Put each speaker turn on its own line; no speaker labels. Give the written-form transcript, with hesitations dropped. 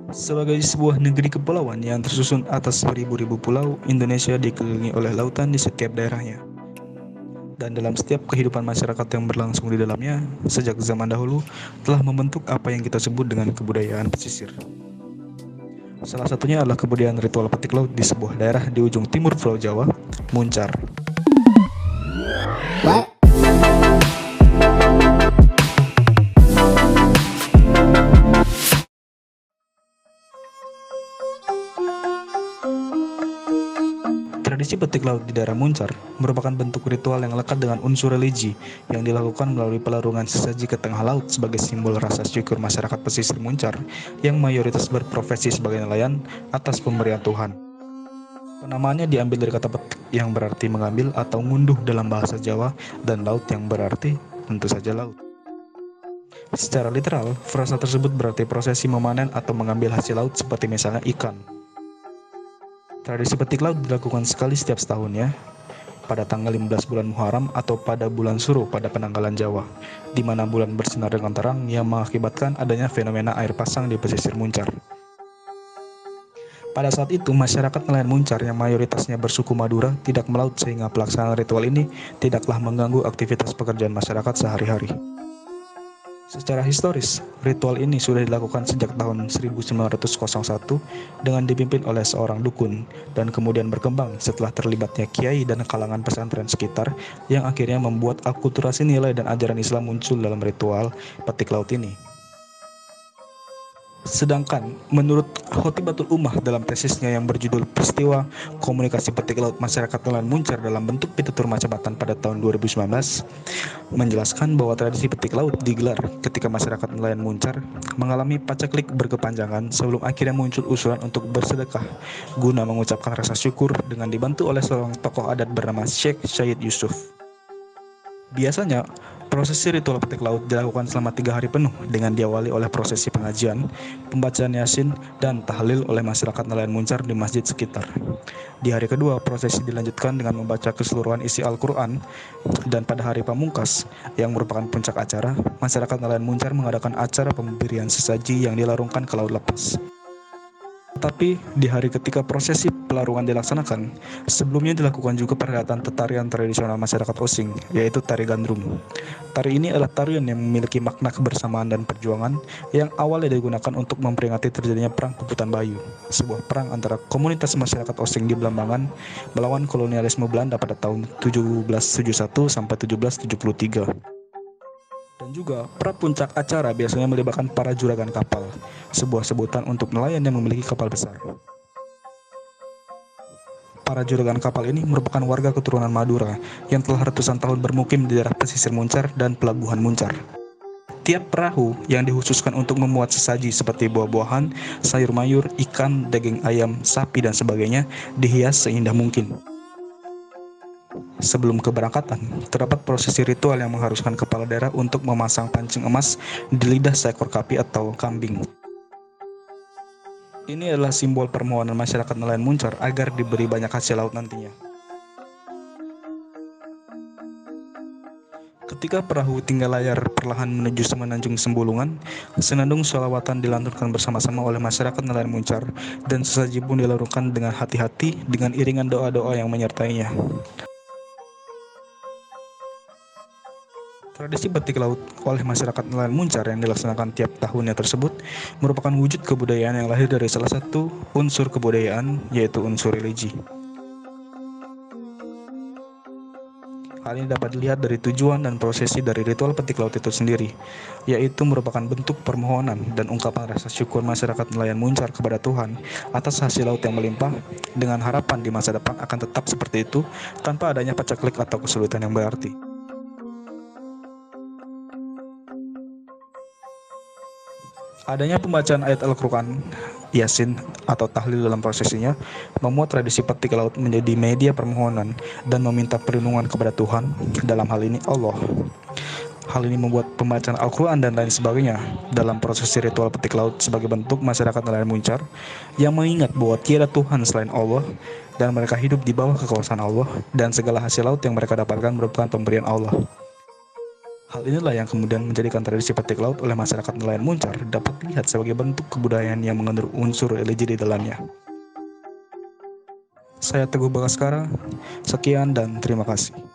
Sebagai sebuah negeri kepulauan yang tersusun atas beribu-ribu pulau, Indonesia dikelilingi oleh lautan di setiap daerahnya. Dan dalam setiap kehidupan masyarakat yang berlangsung di dalamnya, sejak zaman dahulu, telah membentuk apa yang kita sebut dengan kebudayaan pesisir. Salah satunya adalah kebudayaan ritual petik laut di sebuah daerah di ujung timur Pulau Jawa, Muncar.
What?
Tradisi petik laut di daerah Muncar merupakan bentuk ritual yang lekat dengan unsur religi yang dilakukan melalui pelarungan sesaji ke tengah laut sebagai simbol rasa syukur masyarakat pesisir Muncar yang mayoritas berprofesi sebagai nelayan atas pemberian Tuhan. Penamaannya diambil dari kata petik yang berarti mengambil atau ngunduh dalam bahasa Jawa dan laut yang berarti tentu saja laut. Secara literal, frasa tersebut berarti prosesi memanen atau mengambil hasil laut seperti misalnya ikan. Tradisi petik laut dilakukan sekali setiap setahun ya, pada tanggal 15 bulan Muharram atau pada bulan Suro pada penanggalan Jawa, di mana bulan bersinar dengan terang yang mengakibatkan adanya fenomena air pasang di pesisir Muncar. Pada saat itu, masyarakat nelayan Muncar yang mayoritasnya bersuku Madura tidak melaut sehingga pelaksanaan ritual ini tidaklah mengganggu aktivitas pekerjaan masyarakat sehari-hari. Secara historis, ritual ini sudah dilakukan sejak tahun 1901 dengan dipimpin oleh seorang dukun dan kemudian berkembang setelah terlibatnya kiai dan kalangan pesantren sekitar yang akhirnya membuat akulturasi nilai dan ajaran Islam muncul dalam ritual petik laut ini. Sedangkan menurut Khotibatul Ummah dalam tesisnya yang berjudul Peristiwa Komunikasi Petik Laut Masyarakat Nelayan Muncar dalam bentuk pitutur macabatan pada tahun 2019, menjelaskan bahwa tradisi petik laut digelar ketika masyarakat nelayan Muncar mengalami paceklik berkepanjangan sebelum akhirnya muncul usulan untuk bersedekah guna mengucapkan rasa syukur dengan dibantu oleh seorang tokoh adat bernama Syekh Syahid Yusuf. Biasanya, prosesi ritual petik laut dilakukan selama 3 hari penuh dengan diawali oleh prosesi pengajian, pembacaan Yasin, dan tahlil oleh masyarakat nelayan Muncar di masjid sekitar. Di hari kedua, prosesi dilanjutkan dengan membaca keseluruhan isi Al-Quran, dan pada hari pamungkas, yang merupakan puncak acara, masyarakat nelayan Muncar mengadakan acara pemberian sesaji yang dilarungkan ke laut lepas. Tetapi di hari ketika prosesi pelarungan dilaksanakan, sebelumnya dilakukan juga perhelatan tarian tradisional masyarakat Osing, yaitu tari gandrung. Tari ini adalah tarian yang memiliki makna kebersamaan dan perjuangan yang awalnya digunakan untuk memperingati terjadinya Perang Puputan Bayu, sebuah perang antara komunitas masyarakat Osing di Belambangan melawan kolonialisme Belanda pada tahun 1771 sampai 1773. Dan juga, prapuncak acara biasanya melibatkan para juragan kapal, sebuah sebutan untuk nelayan yang memiliki kapal besar. Para juragan kapal ini merupakan warga keturunan Madura yang telah ratusan tahun bermukim di daerah pesisir Muncar dan pelabuhan Muncar. Tiap perahu yang dikhususkan untuk memuat sesaji seperti buah-buahan, sayur mayur, ikan, daging ayam, sapi, dan sebagainya dihias seindah mungkin. Sebelum keberangkatan, terdapat prosesi ritual yang mengharuskan kepala daerah untuk memasang pancing emas di lidah seekor kapi atau kambing. Ini adalah simbol permohonan masyarakat nelayan Muncar agar diberi banyak hasil laut nantinya. Ketika perahu tinggal layar perlahan menuju semenanjung Sembulungan, senandung sholawatan dilantunkan bersama-sama oleh masyarakat nelayan Muncar dan sesaji pun dilarungkan dengan hati-hati dengan iringan doa-doa yang menyertainya. Tradisi petik laut oleh masyarakat nelayan Muncar yang dilaksanakan tiap tahunnya tersebut merupakan wujud kebudayaan yang lahir dari salah satu unsur kebudayaan, yaitu unsur religi. Hal ini dapat dilihat dari tujuan dan prosesi dari ritual petik laut itu sendiri, yaitu merupakan bentuk permohonan dan ungkapan rasa syukur masyarakat nelayan Muncar kepada Tuhan atas hasil laut yang melimpah, dengan harapan di masa depan akan tetap seperti itu tanpa adanya paceklik atau kesulitan yang berarti. Adanya pembacaan ayat Al-Quran, Yasin, atau tahlil dalam prosesinya memuat tradisi petik laut menjadi media permohonan dan meminta perlindungan kepada Tuhan, dalam hal ini Allah. Hal ini membuat pembacaan Al-Quran dan lain sebagainya dalam prosesi ritual petik laut sebagai bentuk masyarakat nelayan Muncar yang mengingat bahwa tiada Tuhan selain Allah dan mereka hidup di bawah kekuasaan Allah dan segala hasil laut yang mereka dapatkan merupakan pemberian Allah. Hal inilah yang kemudian menjadikan tradisi petik laut oleh masyarakat nelayan Muncar dapat dilihat sebagai bentuk kebudayaan yang mengandung unsur religi di dalamnya. Saya Teguh Bagaskara, sekian dan terima kasih.